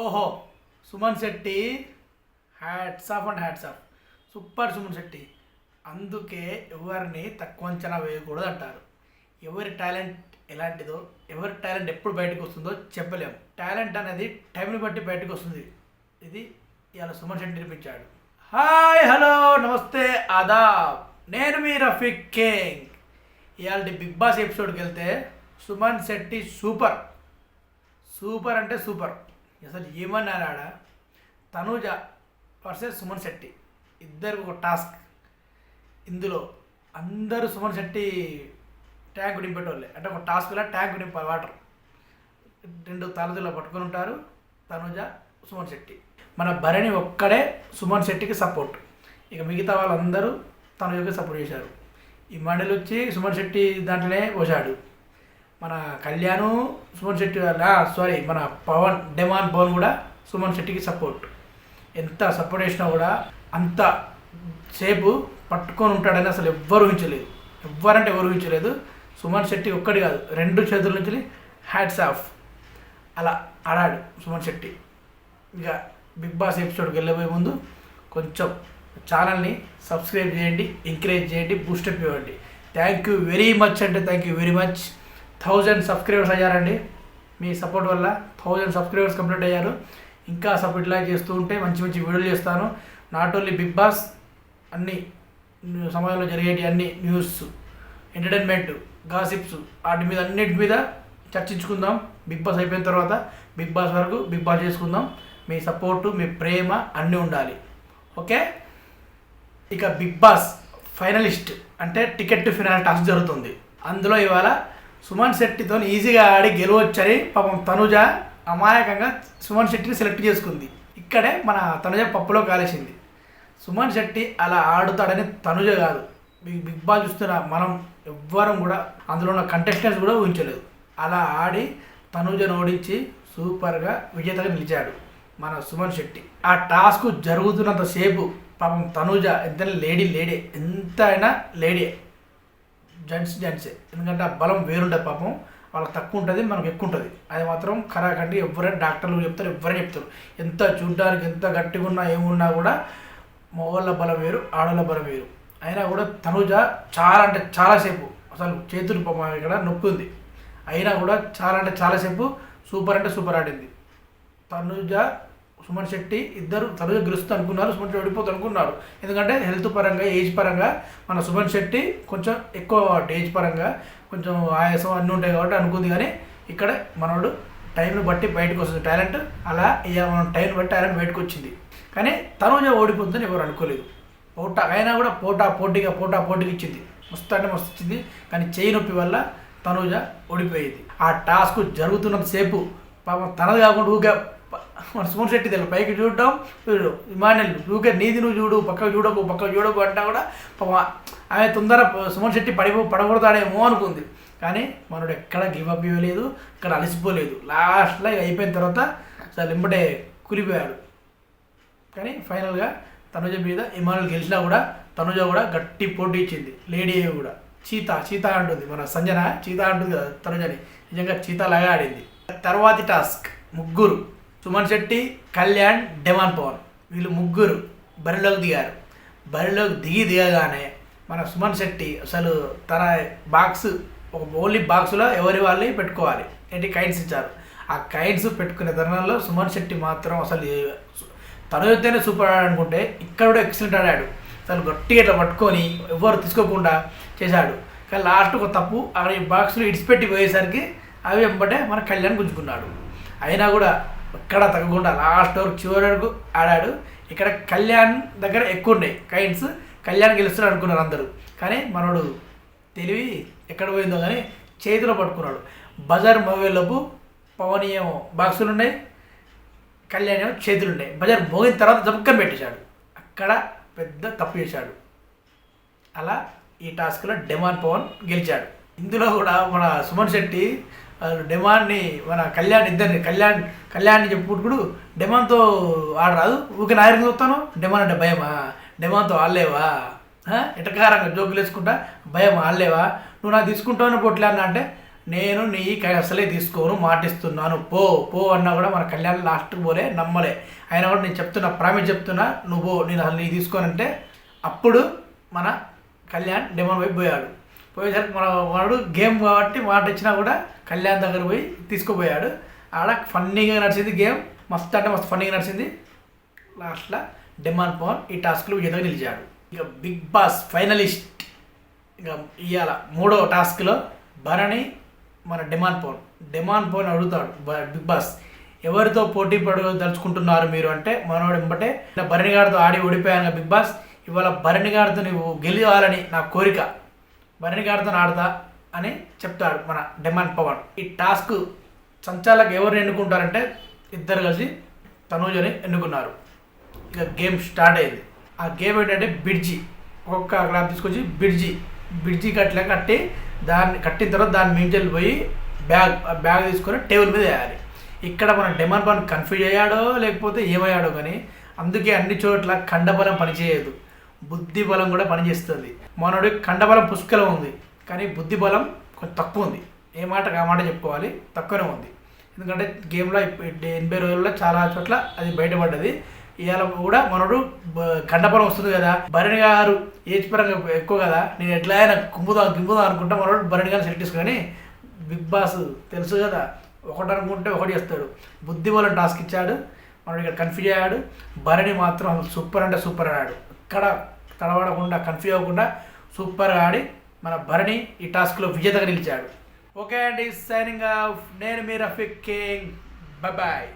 ఓహో Suman Shetty hats off and hats off. Super Suman Shetty. అందుకే ఎవరిని తక్కువ అంచనా వేయకూడదు అంటారు. ఎవరి టాలెంట్ ఎలాంటిదో, ఎవరి టాలెంట్ ఎప్పుడు బయటకు వస్తుందో చెప్పలేము. టాలెంట్ అనేది టైంని బట్టి బయటకు వస్తుంది. ఇది ఇవాళ సుమన్ శెట్టి నిరూపించాడు. హాయ్, హలో, నమస్తే, ఆదాబ్. నేను మీ రఫీక్ కింగ్. ఇవాళ బిగ్ బాస్ ఎపిసోడ్కి వెళ్తే సుమన్ శెట్టి సూపర్ సూపర్ అంటే సూపర్. అసలు ఏమన్నారు ఆడ. తనూజ వర్సెస్ సుమన్ శెట్టి ఇద్దరికి ఒక టాస్క్. ఇందులో అందరూ సుమన్ శెట్టి ట్యాంక్ నింపేటోళ్ళే. అంటే ఒక టాస్క్లో ట్యాంక్ నింపాలి, వాటర్ 2 తలదుల్లో పట్టుకొని ఉంటారు తనూజ, సుమన్ శెట్టి. మన భరణి ఒక్కడే సుమన్ శెట్టికి సపోర్ట్. ఇక మిగతా వాళ్ళందరూ తనూజకి సపోర్ట్ చేశారు. ఈ మండలి వచ్చి సుమన్ శెట్టి దాంట్లోనే పోసాడు. మన కళ్యాణ్ సుమన్ శెట్టి మన డెమాన్ పవన్ కూడా సుమన్ శెట్టికి సపోర్ట్. ఎంత సపోర్ట్ చేసినా కూడా అంత సేపు పట్టుకొని ఉంటాడని అసలు ఎవ్వరు ఊహించలేదు. ఎవరంటే ఎవరు ఊహించలేదు. సుమన్ శెట్టి ఒక్కటి కాదు, 2 చేతుల నుంచి హ్యాట్స్ ఆఫ్. అలా ఆడాడు సుమన్ శెట్టి. ఇక బిగ్ బాస్ ఎపిసోడ్కి వెళ్ళబోయే ముందు కొంచెం ఛానల్ని సబ్స్క్రైబ్ చేయండి, ఎంకరేజ్ చేయండి, బూస్టప్ ఇవ్వండి. థ్యాంక్ యూ వెరీ మచ్ అంటే thank you very much. 1000 subscribers అయ్యారండి. మీ సపోర్ట్ వల్ల 1000 సబ్స్క్రైబర్స్ కంప్లీట్ అయ్యారు. ఇంకా సపోర్ట్ ఇలా చేస్తూ ఉంటే మంచి మంచి వీడియోలు చేస్తాను. నాట్ ఓన్లీ బిగ్ బాస్, అన్ని సమయంలో జరిగేటి అన్ని న్యూస్, ఎంటర్టైన్మెంట్, గాసిప్స్, వాటి మీద అన్నిటి మీద చర్చించుకుందాం. బిగ్ బాస్ అయిపోయిన తర్వాత బిగ్ బాస్ వరకు బిగ్ బాస్ చేసుకుందాం. మీ సపోర్టు, మీ ప్రేమ అన్నీ ఉండాలి. ఓకే. ఇక బిగ్ బాస్ ఫైనలిస్ట్ అంటే టికెట్ టు ఫినాల్ టాస్క్ జరుగుతుంది. అందులో ఇవాళ సుమన్ శెట్టితో ఈజీగా ఆడి గెలవచ్చని పాపం తనుజ అమాయకంగా సుమన్ శెట్టిని సెలెక్ట్ చేసుకుంది. ఇక్కడే మన తనుజ పప్పులో కాలేసింది. సుమన్ శెట్టి అలా ఆడుతాడని తనుజ కాదు, బిగ్ బాస్ చూస్తున్న మనం ఎవ్వరం కూడా, అందులో ఉన్న కంటెస్టెంట్స్ కూడా ఊహించలేదు. అలా ఆడి తనుజను ఓడించి సూపర్గా విజేతగా నిలిచాడు మన సుమన్ శెట్టి. ఆ టాస్క్ జరుగుతున్నంతసేపు పాపం తనుజ ఎంత లేడీ ఎంతైనా లేడీ, జెంట్సే. ఎందుకంటే ఆ బలం వేరుంటుంది. పాపం వాళ్ళకి తక్కువ ఉంటుంది, మనకు ఎక్కువ ఉంటుంది. అది మాత్రం ఖరాకండి. ఎవరైనా డాక్టర్లు చెప్తారు, ఎవరైనా చెప్తారు. ఎంత చూడ్డానికి ఎంత గట్టిగా ఉన్నా ఏమున్నా కూడా మగవాళ్ళ బలం వేరు, ఆడవాళ్ళ బలం వేరు. అయినా కూడా తనుజ చాలా అంటే చాలాసేపు అసలు చేతులు పాపం ఇక్కడ నొప్పి ఉంది. అయినా కూడా చాలా అంటే చాలాసేపు సూపర్ అంటే సూపర్ ఆడింది తనుజ. సుమన్ శెట్టి ఇద్దరు తనుజ గెలుస్తూ అనుకున్నారు, సుమన్ శెట్టి ఓడిపోతూ అనుకున్నారు. ఎందుకంటే హెల్త్ పరంగా, ఏజ్ పరంగా మన సుమన్ శెట్టి కొంచెం ఎక్కువ ఏజ్ పరంగా కొంచెం ఆయాసం అన్నీ ఉంటాయి కాబట్టి అనుకుంది. కానీ ఇక్కడ మనోడు టైంని బట్టి బయటకు వస్తుంది టాలెంట్. అలా మనం టైంని బట్టి టాలెంట్ బయటకు వచ్చింది. కానీ తనుజ ఓడిపోతుందని ఎవరు అనుకోలేదు. అయినా కూడా పోటీగా ఇచ్చింది. మస్తు అంటే మస్తు ఇచ్చింది. కానీ చేయి నొప్పి వల్ల తనుజ ఓడిపోయింది. ఆ టాస్క్ జరుగుతున్నంతసేపు పాపం తనది కాకుండా ఊగా మన సుమన్ శెట్టి తెలియదు పైకి చూడటం, ఇమాన్యుల్ ఊకే నీది నువ్వు చూడు, పక్కకు చూడకు అంటా కూడా పాపం ఆమె తొందర సుమన్ శెట్టి పడగొడతాడేమో అనుకుంది. కానీ మనోడు ఎక్కడ గివప్ ఇవ్వలేదు, ఇక్కడ అలసిపోలేదు. లాస్ట్లో అయిపోయిన తర్వాత అసలు వెంబడే కూలిపోయాడు. కానీ ఫైనల్గా తనుజ మీద ఇమాన్యుల్ గెలిచినా కూడా తనుజ కూడా గట్టి పోటీ ఇచ్చింది. లేడీ కూడా చీతా అంటుంది, మన సంజన చీతా అంటుంది కదా తనుజని. నిజంగా చీతాలాగా ఆడింది. తర్వాతి టాస్క్ ముగ్గురు, సుమన్ శెట్టి, కళ్యాణ్, డెమాన్ పవన్, వీళ్ళు ముగ్గురు బరిలోకి దిగారు. బరిలోకి దిగగానే మన సుమన్ శెట్టి అసలు తన బాక్స్ ఒక ఓన్లీ బాక్స్లో ఎవరి వాళ్ళని పెట్టుకోవాలి ఏంటి కైట్స్ ఇచ్చారు. ఆ కైట్స్ పెట్టుకునే తరుణంలో సుమన్ శెట్టి మాత్రం అసలు తనుజతోనే సూపర్ ఆడాడు అనుకుంటే ఇక్కడ కూడా ఎక్సలెంట్ ఆడాడు. అసలు గట్టిగా ఇట్లా పట్టుకొని ఎవరు తీసుకోకుండా చేశాడు. కానీ లాస్ట్ ఒక తప్పు అక్కడ ఈ బాక్స్లో ఇడిచిపెట్టి పోయేసరికి అవి వెంబడే మన కళ్యాణ్ గుంజుకున్నాడు. అయినా కూడా ఎక్కడ తగ్గకుండా లాస్ట్ వరకు చివరి వరకు ఆడాడు. ఇక్కడ కళ్యాణ్ దగ్గర ఎక్కువ ఉన్నాయి కైన్స్, కళ్యాణ్ గెలుస్తున్నాడు అనుకున్నారు అందరూ. కానీ మనోడు తెలివి ఎక్కడ పోయిందో కానీ చేతిలో పట్టుకున్నాడు. బజార్ మోగేలోపు పవన్ ఏమో బాక్సులు ఉన్నాయి, కళ్యాణ్ ఏమో చేతులు ఉన్నాయి. బజార్ మోగిన తర్వాత జబ్బుక్కని పెట్టేశాడు. అక్కడ పెద్ద తప్పు చేశాడు. అలా ఈ టాస్క్లో డెమాన్ పవన్ గెలిచాడు. ఇందులో కూడా మన సుమన్ శెట్టి డెమాన్ని మన ఇద్దరిని కళ్యాణ్ని చెప్పుకుంటుడు డెమాన్తో ఆడరాదు, ఊకే నాయకుని చూస్తాను, డెమాన్ అంటే భయమా, డెమాన్తో ఆడలేవా, ఎటకారంగా జోకులు వేసుకుంటా భయం ఆడలేవా, నువ్వు నాకు తీసుకుంటావు పొట్లే అన్న అంటే నేను నీ అసలే తీసుకోను మాటిస్తున్నాను పో పో అన్నా కూడా మన కళ్యాణ్ లాస్ట్కి పోలే నమ్మలే. అయినా కూడా నేను చెప్తున్నా ప్రామిస్ చెప్తున్నా నువ్వు పో నేను అసలు నీ తీసుకోనంటే అప్పుడు మన కళ్యాణ్ డెమన్ వైపు పోయాడు. పోయేసరికి వాడు గేమ్ కాబట్టి మాట ఇచ్చినా కూడా కళ్యాణ్ దగ్గర పోయి తీసుకుపోయాడు. ఆడ ఫన్నీగా నడిచింది గేమ్, మస్తు అంటే మస్తు ఫన్నీగా నడిచింది. లాస్ట్లో డెమాన్ పవన్ ఈ టాస్క్లో విజేతగా నిలిచాడు. ఇక బిగ్ బాస్ ఫైనలిస్ట్ ఇక ఇవాళ 3వ టాస్క్లో భరణి మన డెమాన్ పవన్ అడుగుతాడు బిగ్ బాస్ ఎవరితో పోటీ దలుచుకుంటున్నారు మీరు అంటే మనోడు వెంబటే భరణి గారితో ఆడి ఓడిపోయాను బిగ్ బాస్, ఇవాళ భరణి గారితో నువ్వు గెలవాలని నా కోరిక, భరణి గారితో ఆడతా అని చెప్తాడు మన డెమాన్ పవన్. ఈ టాస్క్ సంచాలకులు ఎవరిని ఎన్నుకుంటారంటే ఇద్దరు కలిసి తనూజని ఎన్నుకున్నారు. ఇక గేమ్ స్టార్ట్ అయ్యింది. ఆ గేమ్ ఏంటంటే బ్రిడ్జి, ఒక్కొక్క క్లాప్ తీసుకొచ్చి బ్రిడ్జి కట్టి దాన్ని కట్టిన తర్వాత దాని మించెల్లి పోయి బ్యాగ్ తీసుకొని టేబుల్ మీద వేయాలి. ఇక్కడ మన డెమాన్ పవన్ కన్ఫ్యూజ్ అయ్యాడో లేకపోతే ఏమయ్యాడో కానీ అందుకే అన్ని చోట్ల కండబలం పనిచేయదు, బుద్ధి బలం కూడా పనిచేస్తుంది. మనోడి కండబలం పుష్కలం ఉంది కానీ బుద్ధి బలం కొంచెం తక్కువ ఉంది. ఏ మాట ఆ మాట చెప్పుకోవాలి, తక్కువనే ఉంది. ఎందుకంటే గేమ్లో 80 రోజుల్లో చాలా చోట్ల అది బయటపడ్డది. ఇవాళ కూడా మనోడు కండబలం వస్తుంది కదా, భరణి గారు ఏజ్ పరంగా ఎక్కువ కదా, నేను ఎట్లా అయినా గింపుదా అనుకుంటా మనోడు భరణి గారిని సెలెక్ట్ చేసుకొని బిగ్ బాస్ తెలుసు కదా ఒకటి అనుకుంటే ఒకటి చేస్తాడు. బుద్ధి బలం టాస్క్ ఇచ్చాడు, మనోడు ఇక్కడ కన్ఫ్యూజ్ అయ్యాడు. భరణి మాత్రం సూపర్ అంటే సూపర్ ఆడాడు. ఇక్కడ తడబడకుండా కన్ఫ్యూజ్ అవ్వకుండా సూపర్గా ఆడి మన భరణి ఈ టాస్క్లో విజేతగా నిలిచాడు. ఓకే అండి, సైనింగ్ ఆఫ్. నేను మీ రఫీక్ కింగ్. బాయ్.